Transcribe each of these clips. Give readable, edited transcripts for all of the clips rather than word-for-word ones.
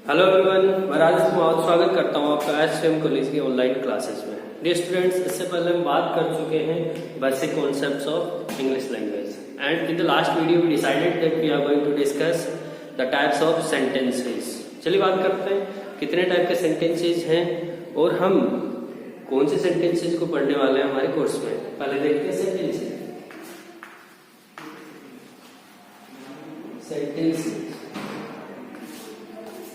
Hello everyone, मैं राजेश कुमार स्वागत करता हूं आपका एचएम कॉलेज की ऑनलाइन क्लासेस में। डियर स्टूडेंट्स, इससे पहले हम बात कर चुके हैं basic concepts of English language and in the last video we decided that we are going to discuss the types of sentences. चलिए बात करते हैं कितने टाइप के सेंटेंसेस हैं और हम कौन से सेंटेंसेस को पढ़ने वाले हैं हमारे कोर्स में। पहले देखते हैं सेंटेंसेस।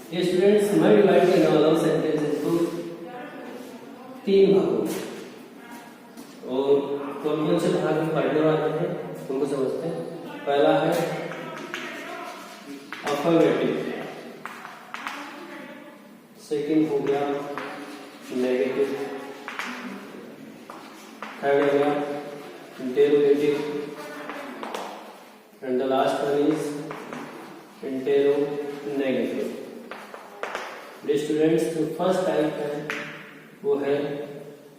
ये स्टूडेंट्स, मैं डिवाइड करने वाला हूँ सेंटेंसेस को 3 भागों में और कौन कौन से भाग में पढ़ने वाले हैं उनको समझते हैं। पहला है अफर्मेटिव, सेकंड हो गया नेगेटिव, थर्ड हो गया interrogative and the last one is interronegative. Students, जो फर्स्ट टाइप है वो है,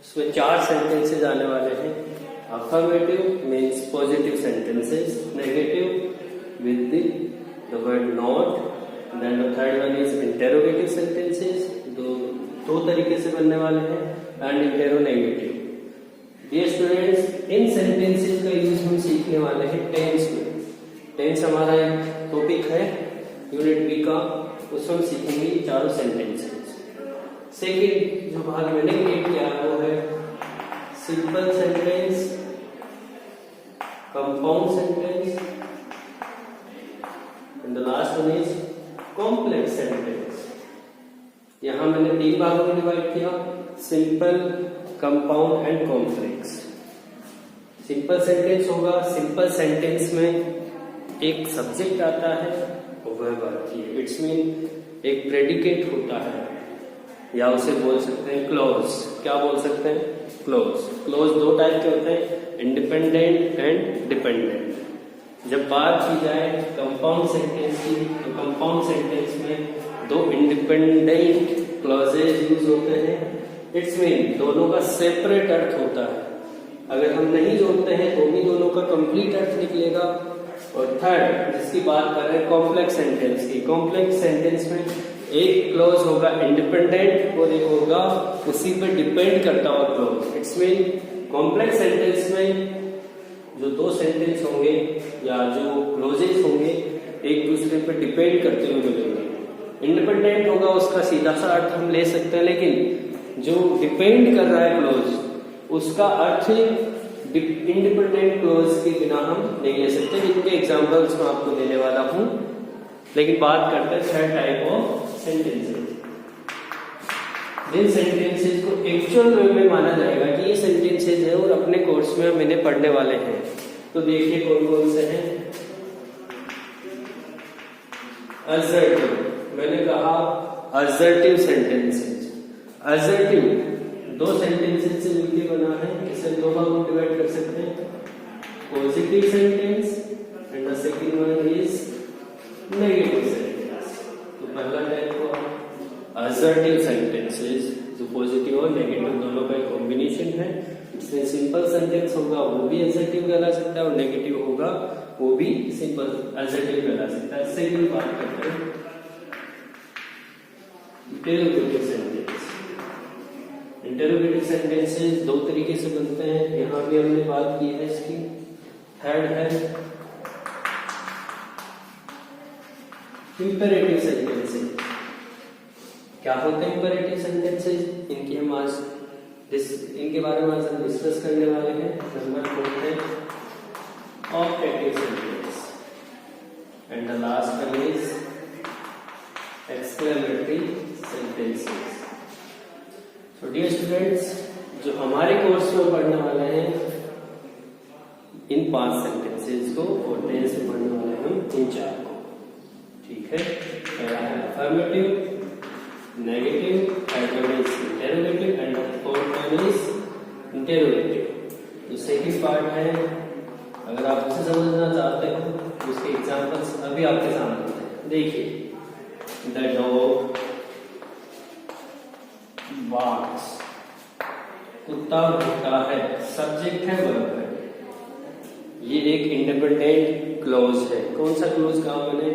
उसमें 4 सेंटेंसेस आने वाले हैं। Affirmative means positive sentences, negative with the word not, then the third one is interrogative sentences, दो तरीके से बनने वाले हैं, एंड इंटेरोनेगेटिव। ये स्टूडेंट्स, इन सेंटेंसेस का यूज हम सीखने वाले हैं टेंस में। टेंस हमारा एक टॉपिक है यूनिट बी का, उसमें हम सीखेंगे 4 सेंटेंसेस। सेकेंड जो भाग मैंने क्रिएट किया वो है simple sentence, compound sentence and the last one is complex sentence. यहां मैंने 3 भागों में डिवाइड किया, simple, compound and complex. Simple sentence होगा, सिंपल सेंटेंस में एक सब्जेक्ट आता है, इट्स मीन एक प्रेडिकेट होता है, या उसे बोल सकते हैं क्लॉज। क्या बोल सकते हैं? क्लॉज। क्लॉज 2 टाइप के होते हैं, इंडिपेंडेंट एंड डिपेंडेंट। जब बात की जाए कंपाउंड सेंटेंस की, तो कंपाउंड सेंटेंस में 2 इंडिपेंडेंट क्लॉजेज यूज होते हैं। इट्स मीन दोनों का सेपरेट अर्थ होता है, अगर हम नहीं जोड़ते हैं तो भी दोनों का कंप्लीट अर्थ निकलेगा। और थर्ड जिसकी बात कर रहे हैं कॉम्प्लेक्स सेंटेंस की, कॉम्प्लेक्स सेंटेंस में एक क्लॉज होगा इंडिपेंडेंट और एक होगा उसी पे डिपेंड करता हुआ clause. It's mean complex sentence में जो 2 सेंटेंस होंगे या जो क्लॉजेस होंगे एक दूसरे पे डिपेंड करते हुए मिलेंगे। इंडिपेंडेंट होगा उसका सीधा सा अर्थ हम ले सकते हैं, लेकिन जो डिपेंड कर रहा है क्लॉज उसका अर्थ इंडिपेंडेंट क्लॉज के बिना हम नहीं ले सकते। इनके एग्जांपल्स मैं आपको देने वाला हूं, लेकिन बात करते हैं थर्ड टाइप ऑफ सेंटेंसेस। जिन सेंटेंसेस को एक्चुअल वे में माना जाएगा कि ये सेंटेंसेस है और अपने कोर्स में हम इन्हें पढ़ने वाले हैं, तो देखिए कौन कौन से हैं। असर्टिव, मैंने कहा असर्टिव सेंटेंसेस। असर्टिव 2 सेंटेंसेस से मिलकर बना है, इसे 2 भागों में डिवाइड कर सकते हैं, positive sentence and the second one is negative sentence. तो पहला टाइप हुआ असर्टिव सेंटेंसेस, जो पॉजिटिव और नेगेटिव दोनों का एक कॉम्बिनेशन है। इसमें सिंपल सेंटेंस होगा वो भी असर्टिव कहला सकता है और नेगेटिव होगा वो भी सिंपल असर्टिव कहला सकता है। सेकंड बात करते हैं इंटेरोगेटिव सेंटेंस। इंटेरोगेटिव सेंटेंसेस 2 तरीके से बनते हैं, यहां भी हमने बात की है इसकी। थर्ड है इंपेरेटिव सेंटेंसेस। क्या होते हैं इंपेरेटिव सेंटेंसेस? इनके बारे में आज हम डिस्कस करने वाले हैं। नंबर 4 है optative sentence and the last one is exclamatory sentences. तो डियर स्टूडेंट्स, जो हमारे कोर्स में पढ़ने वाले हैं इन 5 सेंटेंसेस को और टेंस में पढ़ने वाले हैं हम इन 4 को। ठीक है, पहला है affirmative, negative, third one is interrogative and fourth one is interrogative. जो सेकंड पार्ट है, अगर आप उसे समझना चाहते हो तो उसके एग्जांपल्स अभी आपके सामने हैं। देखिए, द डॉग बार्क्स, कुत्ता भौंकता है, सब्जेक्ट है वर्ब है। ये एक इंडिपेंडेंट क्लॉज है। कौन सा क्लॉज कहा मैंने?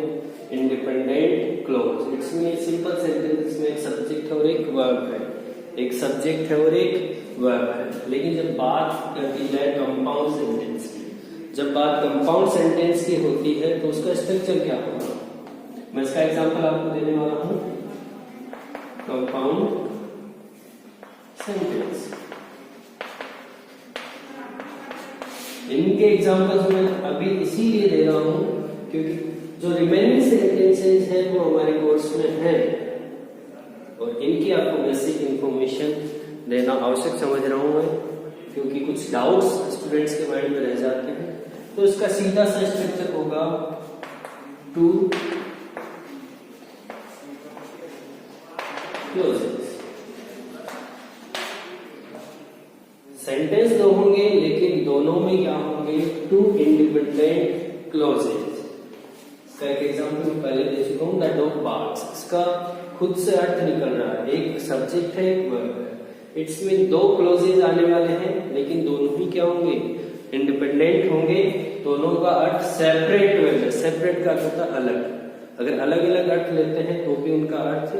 Independent clause. It's mean simple sentence जिसमें एक सब्जेक्ट है और एक वर्ब है, एक सब्जेक्ट है और एक वर्ब है। लेकिन जब बात करती है कंपाउंड सेंटेंस की, जब बात कंपाउंड सेंटेंस की होती है तो उसका स्ट्रक्चर क्या होगा, मैं इसका एग्जांपल आपको देने वाला हूं। कंपाउंड सेंटेंस, इनके एग्जांपल्स मैं अभी इसीलिए दे रहा हूं क्योंकि जो रिमेनिंग सेंटेंसेस हैं वो हमारे कोर्स में हैं और इनकी आपको बेसिक इंफॉर्मेशन देना आवश्यक समझ रहा हूं मैं, क्योंकि कुछ डाउट्स स्टूडेंट्स के माइंड में रह जाते हैं। तो इसका सीधा सा स्ट्रक्चर होगा टू क्लोजेस। सेंटेंस दो होंगे लेकिन दोनों में क्या होंगे, टू इंडिपेंडेंट क्लोजेस। इसका एक एग्जांपल मैं पहले दे चुका हूं, द डॉग बार्क्स। इसका खुद से अर्थ निकल रहा है, एक सब्जेक्ट है एक वर्ब है। इट्स मीन दो क्लोजेस आने वाले हैं लेकिन दोनों ही क्या होंगे, इंडिपेंडेंट होंगे। दोनों का अर्थ सेपरेट वे में, सेपरेट का अर्थ होता है अलग। अगर अलग अलग अर्थ लेते हैं तो भी उनका अर्थ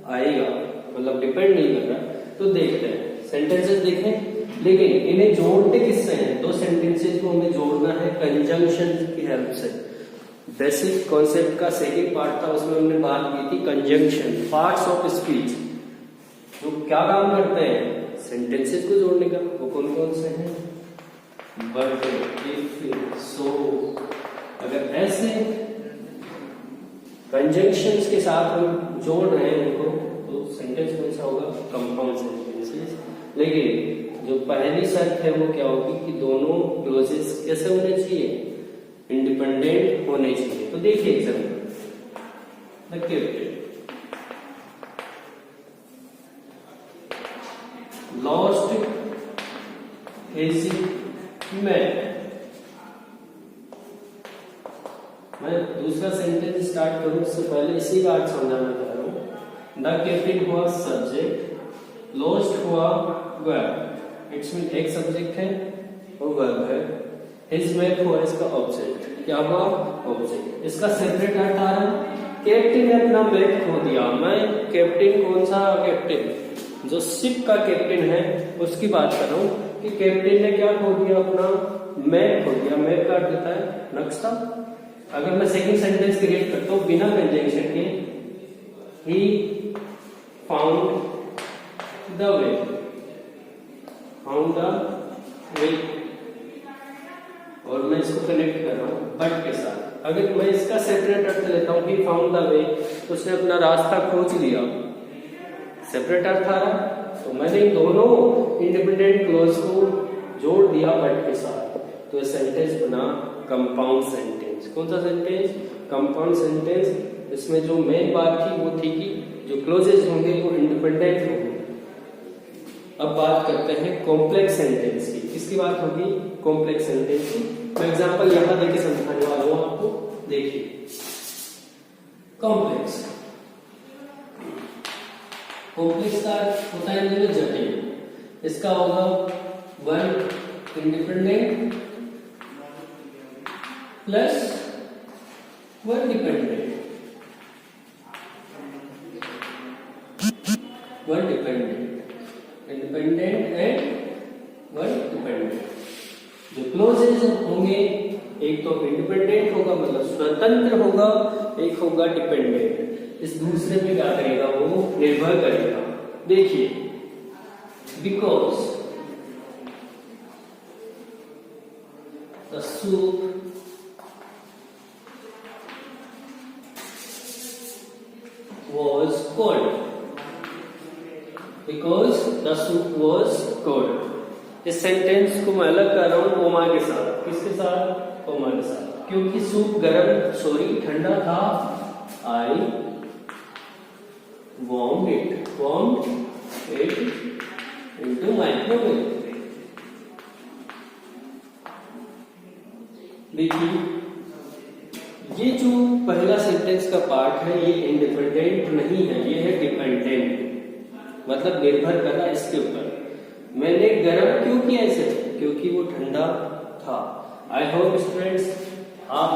आएगा, मतलब डिपेंड नहीं कर रहा। तो देखते हैं सेंटेंसेस देखें, लेकिन इन्हें जोड़ते किससे हैं, दो सेंटेंसेस को हमें जोड़ना है कंजंक्शन की हेल्प से। बेसिक कॉन्सेप्ट का सेकंड पार्ट था, उसमें हमने बात की थी कंजंक्शन, पार्ट्स ऑफ स्पीच जो क्या काम करते हैं सेंटेंसेस को जोड़ने का। वो कौन कौन से हैं, बट, इफ, सो। अगर ऐसे कंजंक्शंस के साथ हम जोड़ रहे हैं उनको तो सेंटेंस कौन सा होगा, कंपाउंड सेंटेंसेस। लेकिन जो पहली शर्त है वो क्या होगी कि दोनों क्लोजेस कैसे होने चाहिए, इंडिपेंडेंट होने चाहिए। तो देखिए example, the captain lost his map. मैं दूसरा सेंटेंस स्टार्ट करूं उससे पहले इसी का अर्थ समझाना चाह रहा हूं। द कैप्टन हुआ सब्जेक्ट, लॉस्ट हुआ वर्ब। इट्स मीन एक सब्जेक्ट है और वर्ब है। हिज मैप हुआ इसका ऑब्जेक्ट, क्या हुआ, ऑब्जेक्ट। इसका सेपरेट अर्थ आ रहा है, कैप्टन ने अपना मैप खो दिया। मैं कैप्टन, कौन सा कैप्टन, जो शिप का कैप्टन है उसकी बात कर रहा हूं कि कैप्टन ने क्या खो दिया, अपना मैप खो दिया। मैप का अर्थ देता है नक्शा। अगर मैं सेकंड सेंटेंस क्रिएट करता हूं बिना कंजंक्शन के, he found the way, found the way, और मैं इसको कनेक्ट कर रहा हूं बट के साथ। अगर मैं इसका सेपरेट अर्थ लेता हूं कि फाउंड द वे, तो उसने अपना रास्ता खोज लिया, सेपरेट अर्थ आ रहा। तो मैंने इन दोनों इंडिपेंडेंट क्लोज को जोड़ दिया बट के साथ, तो सेंटेंस बना कंपाउंड सेंटेंस। कौन सा सेंटेंस, कंपाउंड सेंटेंस। इसमें जो मेन बात थी वो थी कि जो क्लोजेस होंगे वो इंडिपेंडेंट होंगे। अब बात करते हैं कॉम्प्लेक्स सेंटेंस की। किसकी बात होगी, कॉम्प्लेक्स सेंटेंस की। मैं एग्जांपल यहां देके समझाने वाला हूं आपको। देखिए कॉम्प्लेक्स, कॉम्प्लेक्स का होता है जटिल। इसका होगा one independent plus one dependent, one dependent, independent and one dependent. जो क्लोजेस होंगे, एक तो इंडिपेंडेंट होगा मतलब स्वतंत्र होगा, एक होगा डिपेंडेंट। इस दूसरे पे क्या करेगा, वो निर्भर करेगा। देखिए because the soup was cold, because the soup was cold। इस सेंटेंस को मैं अलग कर रहा हूं कोमा के साथ। किसके साथ, कोमा के साथ, क्योंकि सूप गर्म ठंडा था। आई warmed it into microwave। देखिए ये जो पहला सेंटेंस का पार्ट है ये इंडिपेंडेंट नहीं है, ये है डिपेंडेंट, मतलब निर्भर कर रहा है इसके ऊपर। मैंने गर्म क्यों किया इसे, क्योंकि वो ठंडा था। आई होप स्टूडेंट्स आप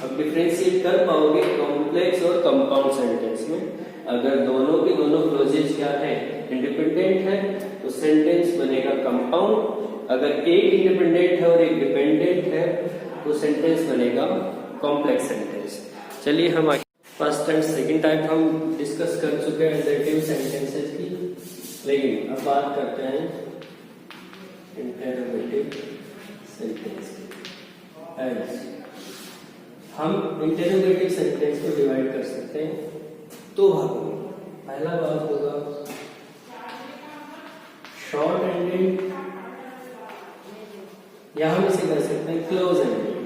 अब डिफरेंशिएट कर पाओगे कॉम्प्लेक्स और कंपाउंड सेंटेंस में। अगर दोनों के दोनों क्लोजेज क्या है, इंडिपेंडेंट है, तो सेंटेंस बनेगा कंपाउंड। अगर एक इंडिपेंडेंट है और एक डिपेंडेंट है तो सेंटेंस बनेगा कॉम्प्लेक्स सेंटेंस। चलिए हम फर्स्ट एंड सेकंड टाइप हम डिस्कस कर चुके हैं एडजेक्टिव सेंटेंसेस की, लेकिन अब बात करते हैं इंटरोगेटिव सेंटेंस की। हम इंटरोगेटिव सेंटेंस को डिवाइड कर सकते हैं दो भागों में। पहला भाग होगा शॉर्ट एंडेड, या हम इसे कर सकते हैं क्लोज एंडेड।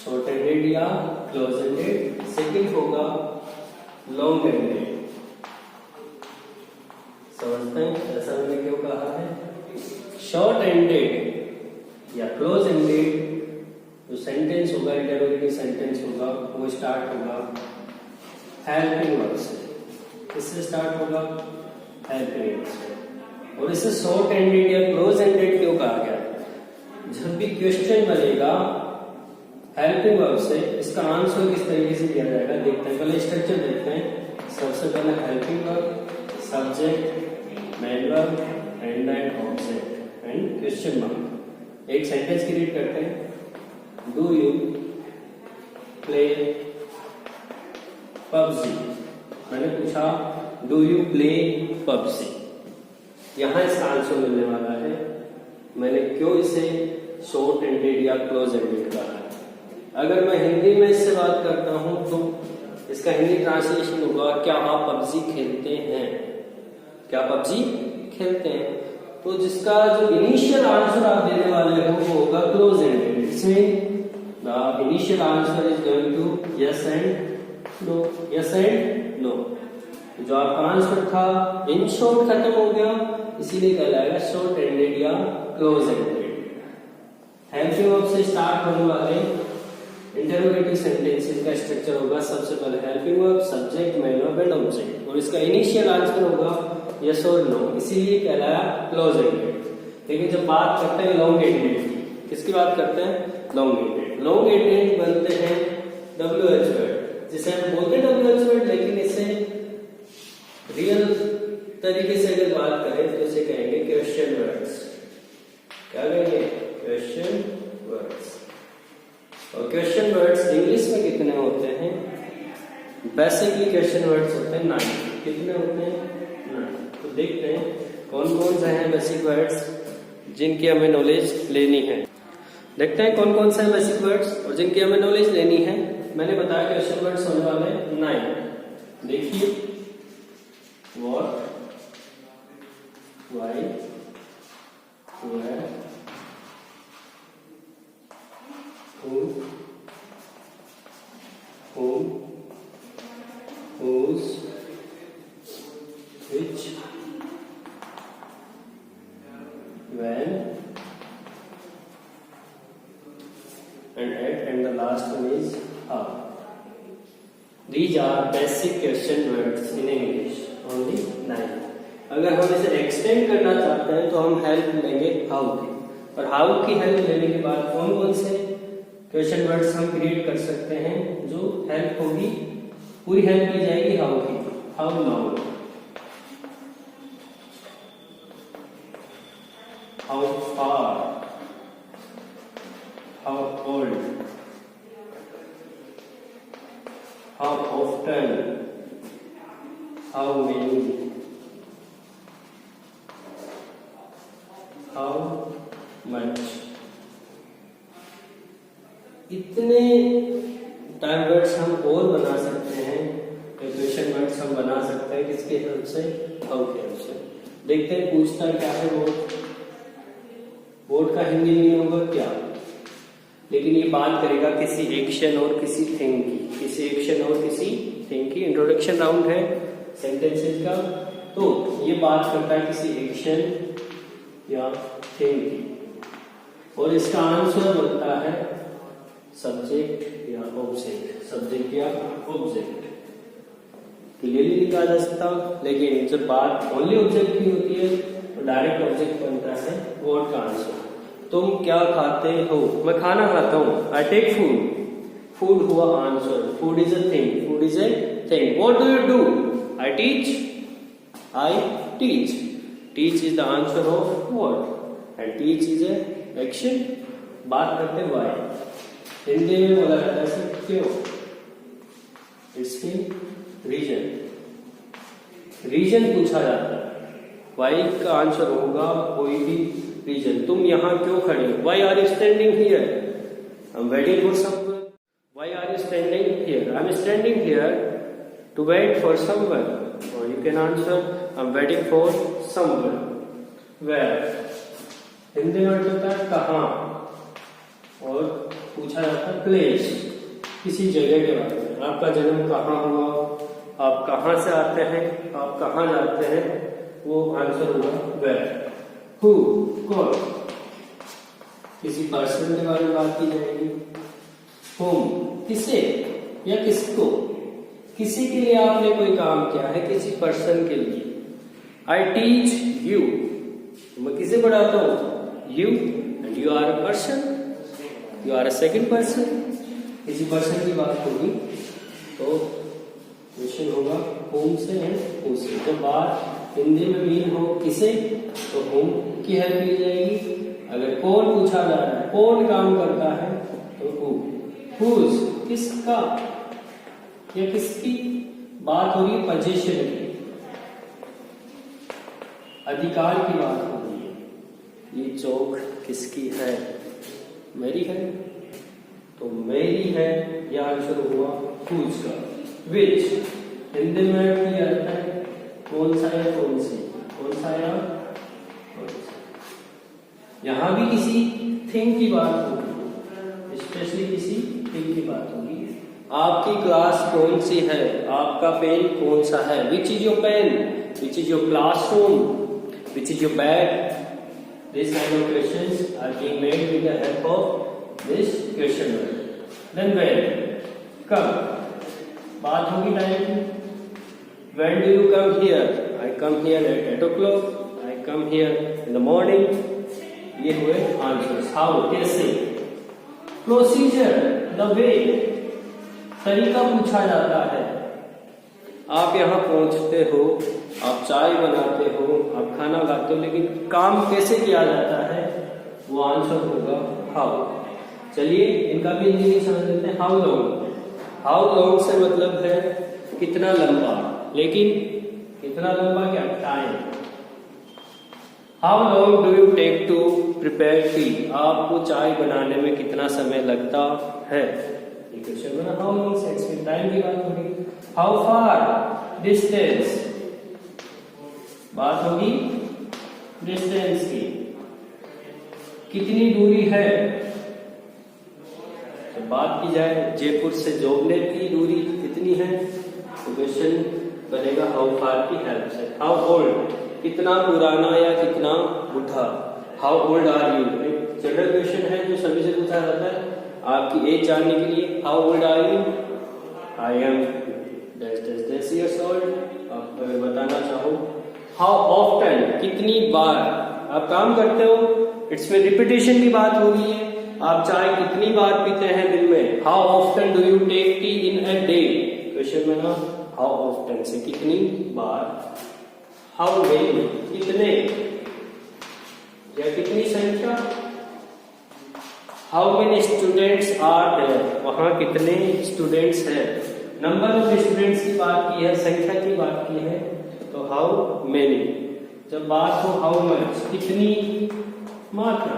शॉर्ट एंडेड या क्लोज एंडेड। सेकंड होगा लॉन्ग एंडेड। समझते हैं ऐसा मैंने क्यों कहा है? शॉर्ट एंडेड या क्लोज एंडेड जो सेंटेंस होगा, इंटरोगेटिव सेंटेंस होगा, वो स्टार्ट होगा हेल्पिंग वर्ब से। इससे स्टार्ट होगा हेल्पिंग वर्ब से। और इसे शॉर्ट एंडेड या क्लोज एंडेड क्यों कहा गया? जब भी क्वेश्चन बनेगा हेल्पिंग वर्ब से, इसका आंसर किस तरीके से दिया जाएगा देखते हैं। पहले स्ट्रक्चर देखते हैं। सबसे पहले helping verb, subject, main verb and then object and question mark. एक सेंटेंस क्रिएट करते हैं। Do you play PUBG? मैंने पूछा डू यू प्ले पबजी, यहां इसका आंसर मिलने वाला है। मैंने क्यों इसे शॉर्ट एंडेड या क्लोज एंडेड कहा है? अगर मैं हिंदी में इससे बात करता हूं तो इसका हिंदी ट्रांसलेशन होगा क्या आप पबजी खेलते हैं? क्या पबजी खेलते हैं? तो जिसका जो इनिशियल आंसर आप देने वाले हो वो होगा क्लोज एंडेड। इसमें the initial answer is going to yes and no, yes and no. जो आपका आंसर था इन शॉर्ट खत्म हो गया, इसीलिए कहलाएगा शॉर्ट एंडेड या क्लोज एंडेड। हेल्पिंग वर्ब से स्टार्ट होने वाले इंटरोगेटिव सेंटेंसेस का स्ट्रक्चर होगा सबसे पहले helping verb, subject, main verb and object, और इसका इनिशियल आंसर होगा यस और नो, इसीलिए कहलाया क्लोज एंडेड। लेकिन जब बात करते हैं लॉन्ग एंडेड की, किसकी बात करते हैं? Long ended. लॉन्ग एंडेड बनते हैं WH वर्ड, जिसे हम बोलते हैं WH वर्ड, लेकिन इसे रियल तरीके से अगर बात करें तो इसे कहेंगे क्वेश्चन वर्ड्स। क्या कहेंगे? Question words. और क्वेश्चन वर्ड्स इंग्लिश में कितने होते हैं? बेसिकली क्वेश्चन वर्ड्स होते हैं 9। कितने होते हैं? 9। तो देखते हैं कौन कौन से हैं बेसिक वर्ड्स जिनकी हमें नॉलेज लेनी है। देखते हैं कौन कौन से हैं बेसिक वर्ड्स और जिनकी हमें नॉलेज लेनी है। मैंने बताया क्वेश्चन वर्ड्स होने वाले 9। देखिए, what, why, where, who, whom, whose, which, when, and at, and the last one is how. These are basic question words in English, only 9. अगर हम इसे एक्सटेंड करना चाहते हैं तो हम हेल्प लेंगे हाउ की, और हाउ की हेल्प लेने के बाद कौन कौन से क्वेश्चन वर्ड्स हम क्रिएट कर सकते हैं जो हेल्प होगी, पूरी हेल्प की जाएगी हाउ की। How long, how far, how old, how often, how many, how much. इतने टाइम वर्ड्स हम और बना सकते हैं, क्वेश्चन वर्ड्स हम बना सकते हैं किसके हेल्प से? हाउ के हेल्प से। देखते हैं पूछता क्या है बोर्ड का हिंदी नहीं होगा क्या, लेकिन ये बात करेगा किसी एक्शन और किसी थिंग की, किसी एक्शन और किसी थिंग की। इंट्रोडक्शन राउंड है सेंटेंसेस का, तो ये बात करता है किसी एक्शन या थिंग की, और इसका आंसर बनता है सब्जेक्ट या ऑब्जेक्ट। सब्जेक्ट या ऑब्जेक्ट क्लियरली लिखा जा सकता, लेकिन जब बात ओनली ऑब्जेक्ट की होती है तो डायरेक्ट ऑब्जेक्ट बनता है वर्ड का आंसर। तुम क्या खाते हो? मैं खाना खाता हूँ। I take food. फूड हुआ answer. Food is a thing. Food is a thing. What do you do? I teach. I teach. Teach is the answer of what, and teach is a action. बात करते हैं why. Hindi में बोला जाता है sir क्यों। It's reason. Reason पूछा जाता है। व्हाई का आंसर होगा कोई भी रीजन। तुम यहाँ क्यों खड़े हो? Why are you standing here? I am waiting for someone. Why are you standing here? I am standing here to wait for someone. और you can answer I am waiting for someone. Where, Hindi में होता है कहाँ, और पूछा जाता है place, किसी जगह के बारे में। आपका जन्म कहाँ हुआ, आप कहाँ से आते हैं, आप कहाँ जाते हैं, वो आंसर होगा वेयर। हु, कौन, किसी पर्सन के बारे में बात की जाएगी। होम, किसे या किसको, किसी के लिए आपने कोई काम किया है, किसी पर्सन के लिए। आई टीच यू, मैं किसे पढ़ाता हूँ? You, and you are a person, you are a second person. किसी पर्सन की बात होगी तो क्वेश्चन होगा होम से एंड हु से। जब बात हिंदी में मीन हो किसे, तो होम की हेल्प ली जाएगी। अगर कौन पूछा जा रहा है, कौन काम करता है, तो हु। हुज, किसका या किसकी। बात हो रही है पोजीशन की, अधिकार की बात हो रही है। ये चौक किसकी है? मेरी है, तो मेरी है, यह आंसर हुआ हुज का। विच, हिंदी में भी आता है कौन सा या कौन सी, कौन सा या कौन सा। यहां भी किसी थिंग की बात होगी, स्पेशली किसी थिंग की बात होगी। आपकी क्लास कौन सी है, आपका पेन कौन सा है। Which is your pen, which is your classroom, which is your bag. This kind of questions are being made with the help of this question word. Then when, come, बात होगी time की। When do you come here? I come here at 8 o'clock. I come here in the morning. ये हुए answers. How, कैसे। Procedure, the way, तरीका पूछा जाता है। आप यहाँ पहुंचते हो, आप चाय बनाते हो, आप खाना खाते हो, लेकिन काम कैसे किया जाता है, वो आंसर होगा हाउ। चलिए इनका भी इंग्लिश समझ लेते हैं। हाउ लॉन्ग, हाउ लॉन्ग से मतलब है कितना लंबा, लेकिन कितना लंबा क्या, time. How long do you take to prepare tea, आपको चाय बनाने में कितना समय लगता है। क्वेश्चन बना हाउ लॉन्ग से, एक्सपेक्ट टाइम की बात होगी। हाउ फार, डिस्टेंस, बात होगी डिस्टेंस की, कितनी दूरी है। जब बात की जाए जयपुर से जोगनेर की दूरी कितनी है, तो क्वेश्चन बनेगा हाउ फार की हेल्प से। हाउ ओल्ड, कितना पुराना या कितना बुढ़ा। हाउ ओल्ड आर यू, एक जनरल क्वेश्चन है जो सभी से पूछा जाता है आपकी एज जानने के लिए। How old are you, I am this years old, आप अगर बताना चाहो। हाउ ऑफ्टन, कितनी बार आप काम करते हो, इट्स में रिपीटेशन की बात हो रही है। आप चाय कितनी बार पीते हैं दिन में। How often do you take tea in a day, question में ना हाउ ऑफ्टन से कितनी बार। हाउ मेनी, कितने या कितनी संख्या। How many students are there, वहां कितने स्टूडेंट्स हैं। नंबर ऑफ स्टूडेंट्स की बात की है, संख्या की बात की है, तो हाउ मेनी। जब बात हो हाउ मच, कितनी मात्रा।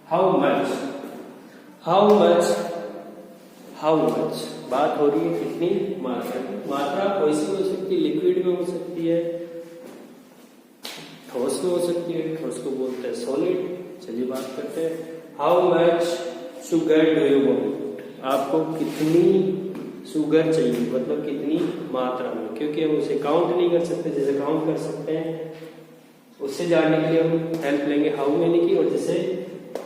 How much, how much, how much, बात हो रही है कितनी मात्रा। मात्रा कोई सी हो सकती है, लिक्विड में हो सकती है, ठोस में हो सकती है, ठोस को बोलते हैं सॉलिड। चलिए बात करते हैं। How much sugar do you want, आपको कितनी शुगर चाहिए, मतलब कितनी मात्रा में, क्योंकि हम उसे काउंट नहीं कर सकते। जैसे काउंट कर सकते हैं उससे जानने के लिए हम हेल्प लेंगे हाउ मेनी की, और जैसे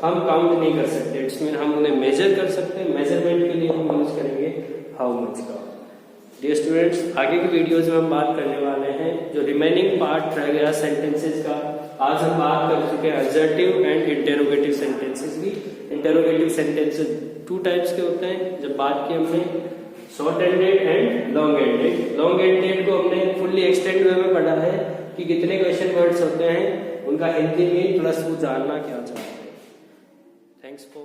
हम काउंट नहीं कर सकते इसमें हम उन्हें मेजर कर सकते हैं। मेजरमेंट के लिए हम यूज करेंगे हाउ मच का। डियर स्टूडेंट्स, आगे की वीडियोज में हम बात करने वाले हैं जो रिमेनिंग पार्ट रह गया सेंटेंसेस का, आज हम बात कर चुके हैं असर्टिव एंड इंटेरोगेटिव सेंटेंसेस की। इंटेरोगेटिव सेंटेंसेस 2 टाइप्स के होते हैं। जब बात की हमने short ended and long ended, long ended को हमने फुल्ली एक्सटेंड वे में पढ़ा है कि कितने क्वेश्चन वर्ड्स होते हैं, उनका हिंदी मीन प्लस वो जानना क्या चाहते हैं। Thanks for